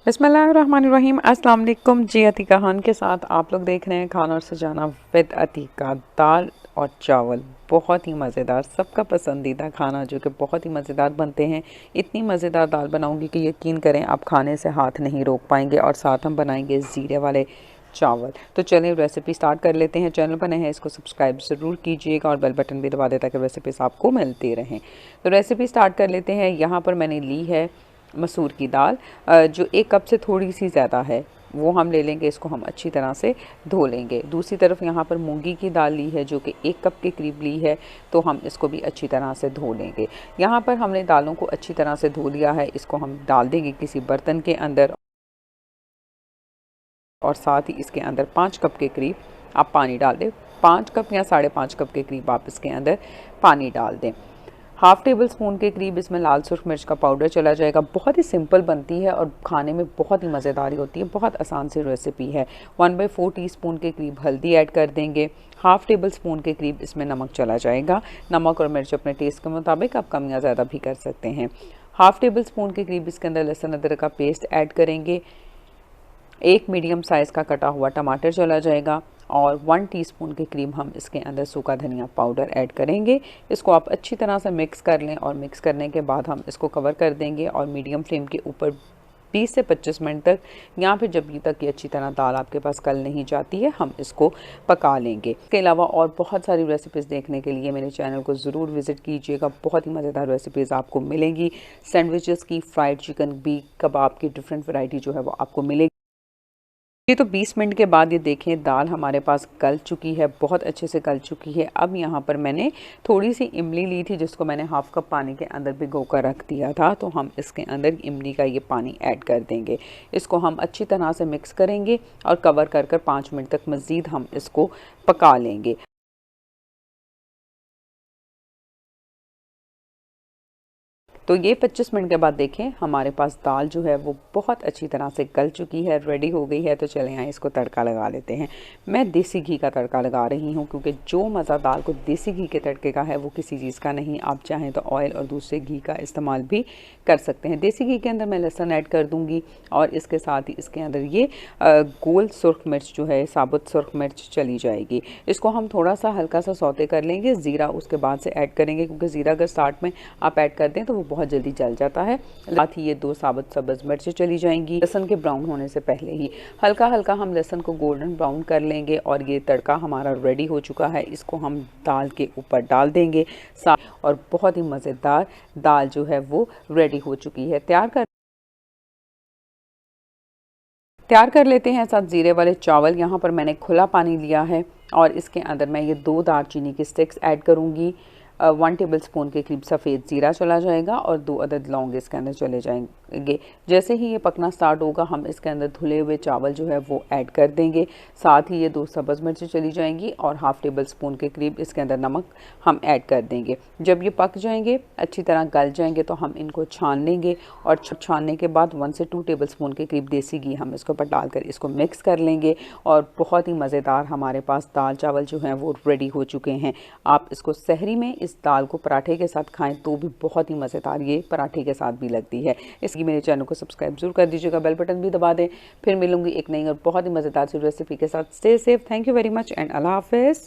बिस्मिल्लाहिर्रहमानिर्रहीम। अस्सलाम वालेकुम जी। अतीका खान के साथ आप लोग देख रहे हैं खाना और सजाना विद अतीका। दाल और चावल बहुत ही मज़ेदार, सबका पसंदीदा खाना जो कि बहुत ही मज़ेदार बनते हैं। इतनी मज़ेदार दाल बनाऊंगी कि यकीन करें आप खाने से हाथ नहीं रोक पाएंगे। और साथ हम बनाएंगे ज़ीरे वाले चावल। तो चलिए रेसिपी स्टार्ट कर लेते हैं। चैनल पर नए हैं इसको सब्सक्राइब ज़रूर कीजिएगा और बेल बटन भी दबा दें ताकि रेसिपीज़ आपको मिलती रहें। तो रेसिपी स्टार्ट कर लेते हैं। यहाँ पर मैंने ली है मसूर की दाल, जो 1 कप से थोड़ी सी ज़्यादा है वो हम ले लेंगे। इसको हम अच्छी तरह से धो लेंगे। दूसरी तरफ यहाँ पर मूंगी की दाल ली है जो कि 1 कप के करीब ली है, तो हम इसको भी अच्छी तरह से धो लेंगे। यहाँ पर हमने दालों को अच्छी तरह से धो लिया है। इसको हम डाल देंगे किसी बर्तन के अंदर और साथ ही इसके अंदर 5 कप के करीब आप पानी डाल दें। 5 कप या 5.5 कप के करीब आप इसके अंदर पानी डाल दें। हाफ़ टेबल स्पून के करीब इसमें लाल सुर्ख मिर्च का पाउडर चला जाएगा। बहुत ही सिंपल बनती है और खाने में बहुत ही मज़ेदारी होती है। बहुत आसान सी रेसिपी है। 1/4 टीस्पून के करीब हल्दी ऐड कर देंगे। हाफ़ टेबल स्पून के करीब इसमें नमक चला जाएगा। नमक और मिर्च अपने टेस्ट के मुताबिक आप कम या ज़्यादा भी कर सकते हैं। हाफ़ टेबल स्पून के करीब इसके अंदर लहसुन अदरक का पेस्ट ऐड करेंगे। 1 मीडियम साइज़ का कटा हुआ टमाटर चला जाएगा और 1 टीस्पून के करीब हम इसके अंदर सूखा धनिया पाउडर ऐड करेंगे। इसको आप अच्छी तरह से मिक्स कर लें और मिक्स करने के बाद हम इसको कवर कर देंगे और मीडियम फ्लेम के ऊपर 20 से 25 मिनट तक या फिर जब तक कि अच्छी तरह दाल आपके पास गल नहीं जाती है हम इसको पका लेंगे। इसके अलावा और बहुत सारी रेसिपीज़ देखने के लिए मेरे चैनल को ज़रूर विज़िट कीजिएगा। बहुत ही मज़ेदार रेसिपीज़ आपको मिलेंगी। सैंडविचेस की, फ्राइड चिकन, बीफ कबाब की डिफरेंट वैरायटी जो है वो आपको मिलेगी। ये तो 20 मिनट के बाद ये देखें दाल हमारे पास गल चुकी है, बहुत अच्छे से गल चुकी है। अब यहाँ पर मैंने थोड़ी सी इमली ली थी जिसको मैंने हाफ़ कप पानी के अंदर भिगो कर रख दिया था, तो हम इसके अंदर इमली का ये पानी ऐड कर देंगे। इसको हम अच्छी तरह से मिक्स करेंगे और कवर कर कर 5 मिनट तक मज़ीद हम इसको पका लेंगे। तो ये 25 मिनट के बाद देखें हमारे पास दाल जो है वो बहुत अच्छी तरह से गल चुकी है, रेडी हो गई है। तो चलें यहाँ इसको तड़का लगा लेते हैं। मैं देसी घी का तड़का लगा रही हूँ क्योंकि जो मज़ा दाल को देसी घी के तड़के का है वो किसी चीज़ का नहीं। आप चाहें तो ऑयल और दूसरे घी का इस्तेमाल भी कर सकते हैं। देसी घी के अंदर मैं लहसुन ऐड कर दूँगी और इसके साथ ही इसके अंदर ये गोल सुर्ख मिर्च जो है, साबुत सुर्ख मिर्च चली जाएगी। इसको हम थोड़ा सा हल्का सा सौते कर लेंगे। ज़ीरा उसके बाद से ऐड करेंगे क्योंकि ज़ीरा अगर स्टार्ट में आप ऐड कर दें तो वो बहुत जल्दी जल जाता है। साथ ही ये 2 साबुत सब्ज़ मिर्चें चली जाएंगी। लहसुन के ब्राउन होने से पहले ही हल्का हल्का हम लहसुन को गोल्डन ब्राउन कर लेंगे और ये तड़का हमारा रेडी हो चुका है। इसको हम दाल के ऊपर डाल देंगे और बहुत ही मज़ेदार दाल जो है वो रेडी हो चुकी है। तैयार कर लेते हैं साथ ज़ीरे वाले चावल। यहाँ पर मैंने खुला पानी लिया है और इसके अंदर मैं ये 2 दालचीनी की स्टिक्स ऐड करूँगी। 1 टेबल स्पून के करीब सफ़ेद ज़ीरा चला जाएगा और 2 अदद लौंग इसके अंदर चले जाएंगे। जैसे ही ये पकना स्टार्ट होगा हम इसके अंदर धुले हुए चावल जो है वो ऐड कर देंगे। साथ ही ये 2 सब्ज़ मिर्चें चली जाएंगी और हाफ़ टेबल स्पून के करीब इसके अंदर नमक हम ऐड कर देंगे। जब ये पक जाएंगे, अच्छी तरह गल जाएंगे, तो हम इनको छान लेंगे और छानने के बाद 1 से 2 टेबल स्पून के करीब देसी घी हम इसके ऊपर डालकर इसको मिक्स कर लेंगे और बहुत ही मज़ेदार हमारे पास दाल चावल जो हैं वो रेडी हो चुके हैं। आप इसको सहरी में इस दाल को पराठे के साथ खाएं तो भी बहुत ही मज़ेदार ये पराठे के साथ भी लगती है। इसकी मेरे चैनल को सब्सक्राइब जरूर कर दीजिएगा, बेल बटन भी दबा दें। फिर मिलूंगी एक नई और बहुत ही मज़ेदार सी रेसिपी के साथ। Stay safe. Thank you very much and अल्लाह हाफिज़।